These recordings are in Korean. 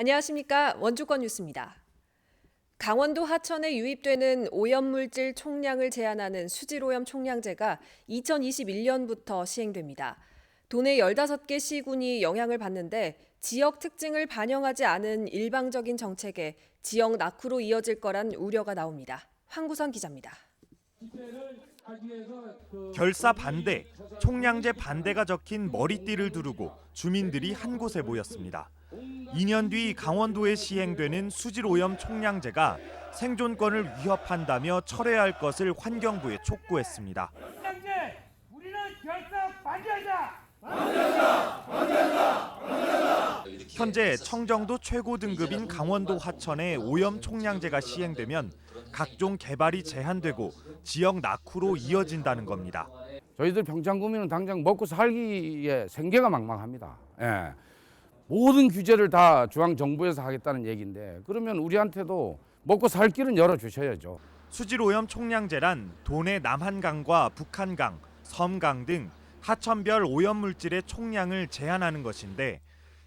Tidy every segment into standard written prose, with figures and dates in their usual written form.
안녕하십니까. 원주권 뉴스입니다. 강원도 하천에 유입되는 오염물질 총량을 제한하는 수질오염 총량제가 2021년부터 시행됩니다. 도내 15개 시군이 영향을 받는데 지역 특징을 반영하지 않은 일방적인 정책에 지역 낙후로 이어질 거란 우려가 나옵니다. 황구선 기자입니다. 결사 반대, 총량제 반대가 적힌 머리띠를 두르고 주민들이 한 곳에 모였습니다. 2년 뒤 강원도에 시행되는 수질오염 총량제가 생존권을 위협한다며 철회해야 할 것을 환경부에 촉구했습니다. 총량제 우리는 결사 반대한다. 현재 청정도 최고 등급인 강원도 하천에 오염 총량제가 시행되면 각종 개발이 제한되고 지역 낙후로 이어진다는 겁니다. 저희들 평창구민은 당장 먹고 살기에 생계가 막막합니다. 예. 모든 규제를 다 중앙정부에서 하겠다는 얘기인데 그러면 우리한테도 먹고 살 길은 열어주셔야죠. 수질오염 총량제란 도내 남한강과 북한강, 섬강 등 하천별 오염물질의 총량을 제한하는 것인데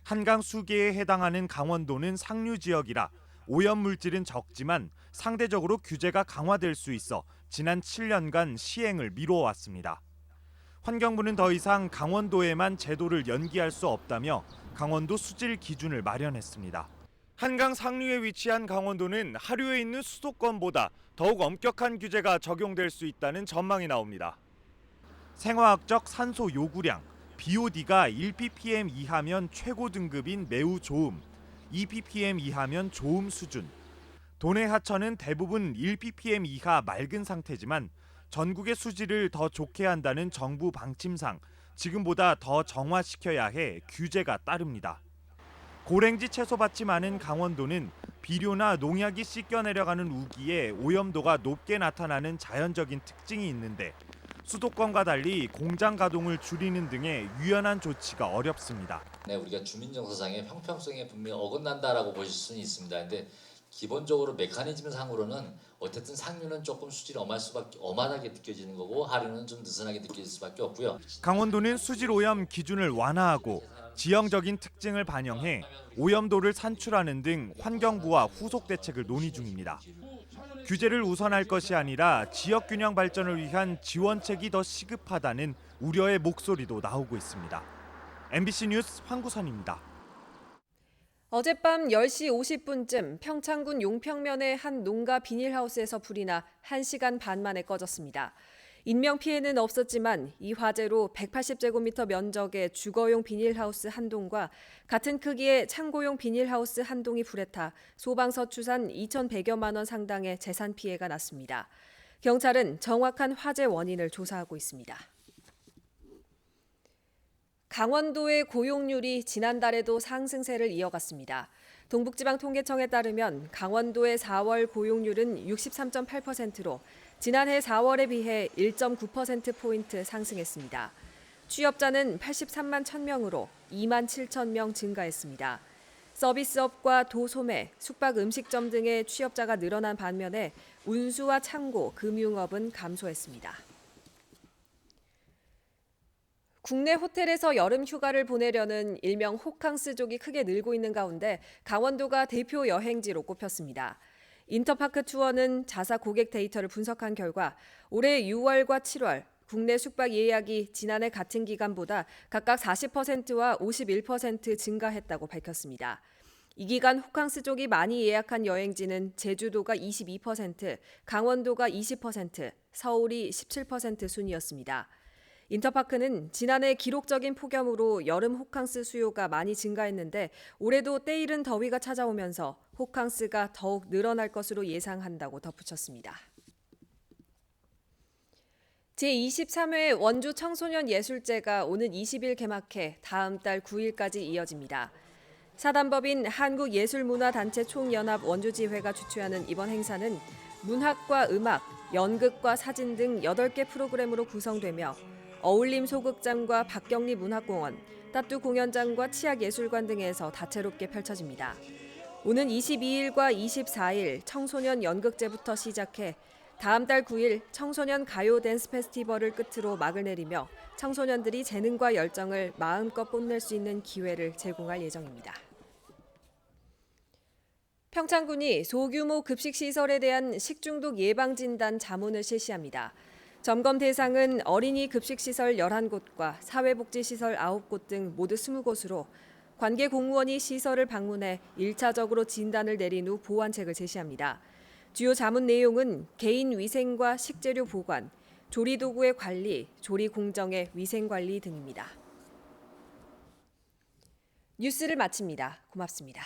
한강 수계에 해당하는 강원도는 상류 지역이라 오염물질은 적지만 상대적으로 규제가 강화될 수 있어 지난 7년간 시행을 미뤄왔습니다. 환경부는 더 이상 강원도에만 제도를 연기할 수 없다며 강원도 수질 기준을 마련했습니다. 한강 상류에 위치한 강원도는 하류에 있는 수도권보다 더욱 엄격한 규제가 적용될 수 있다는 전망이 나옵니다. 생화학적 산소 요구량, BOD가 1ppm 이하면 최고 등급인 매우 좋음, 2ppm 이하면 좋음 수준. 도내 하천은 대부분 1ppm 이하 맑은 상태지만 전국의 수질을 더 좋게 한다는 정부 방침상 지금보다 더 정화시켜야 해 규제가 따릅니다. 고랭지 채소밭이 많은 강원도는 비료나 농약이 씻겨 내려가는 우기에 오염도가 높게 나타나는 자연적인 특징이 있는데 수도권과 달리 공장 가동을 줄이는 등의 유연한 조치가 어렵습니다. 네, 우리가 주민정서상의 형평성에 분명히 어긋난다라고 보실 수는 있습니다. 근데 기본적으로 메커니즘 상으로는 어쨌든 상류는 조금 수질이 엄하게 느껴지는 거고 하류는 좀 느슨하게 느껴질 수밖에 없고요. 강원도는 수질 오염 기준을 완화하고 지형적인 특징을 반영해 오염도를 산출하는 등 환경부와 후속 대책을 논의 중입니다. 규제를 우선할 것이 아니라 지역 균형 발전을 위한 지원책이 더 시급하다는 우려의 목소리도 나오고 있습니다. MBC 뉴스 황구선입니다. 어젯밤 10시 50분쯤 평창군 용평면의 한 농가 비닐하우스에서 불이 나 1시간 반 만에 꺼졌습니다. 인명피해는 없었지만 이 화재로 180제곱미터 면적의 주거용 비닐하우스 한 동과 같은 크기의 창고용 비닐하우스 한 동이 불에 타 소방서 추산 2,100여만 원 상당의 재산 피해가 났습니다. 경찰은 정확한 화재 원인을 조사하고 있습니다. 강원도의 고용률이 지난달에도 상승세를 이어갔습니다. 동북지방통계청에 따르면 강원도의 4월 고용률은 63.8%로 지난해 4월에 비해 1.9%포인트 상승했습니다. 취업자는 83만 1,000명으로 2만 7천 명 증가했습니다. 서비스업과 도소매, 숙박 음식점 등의 취업자가 늘어난 반면에 운수와 창고, 금융업은 감소했습니다. 국내 호텔에서 여름 휴가를 보내려는 일명 호캉스족이 크게 늘고 있는 가운데 강원도가 대표 여행지로 꼽혔습니다. 인터파크 투어는 자사 고객 데이터를 분석한 결과 올해 6월과 7월 국내 숙박 예약이 지난해 같은 기간보다 각각 40%와 51% 증가했다고 밝혔습니다. 이 기간 호캉스족이 많이 예약한 여행지는 제주도가 22%, 강원도가 20%, 서울이 17% 순이었습니다. 인터파크는 지난해 기록적인 폭염으로 여름 호캉스 수요가 많이 증가했는데 올해도 때이른 더위가 찾아오면서 호캉스가 더욱 늘어날 것으로 예상한다고 덧붙였습니다. 제23회 원주 청소년 예술제가 오는 20일 개막해 다음 달 9일까지 이어집니다. 사단법인 한국예술문화단체 총연합 원주지회가 주최하는 이번 행사는 문학과 음악, 연극과 사진 등 8개 프로그램으로 구성되며 어울림 소극장과 박경리 문학공원, 따뚜 공연장과 치악예술관 등에서 다채롭게 펼쳐집니다. 오는 22일과 24일 청소년 연극제부터 시작해 다음 달 9일 청소년 가요 댄스 페스티벌을 끝으로 막을 내리며 청소년들이 재능과 열정을 마음껏 뽐낼 수 있는 기회를 제공할 예정입니다. 평창군이 소규모 급식 시설에 대한 식중독 예방 진단 자문을 실시합니다. 점검 대상은 어린이 급식 시설 11곳과 사회복지시설 9곳 등 모두 20곳으로 관계 공무원이 시설을 방문해 1차적으로 진단을 내린 후 보완책을 제시합니다. 주요 자문 내용은 개인 위생과 식재료 보관, 조리 도구의 관리, 조리 공정의 위생 관리 등입니다. 뉴스를 마칩니다. 고맙습니다.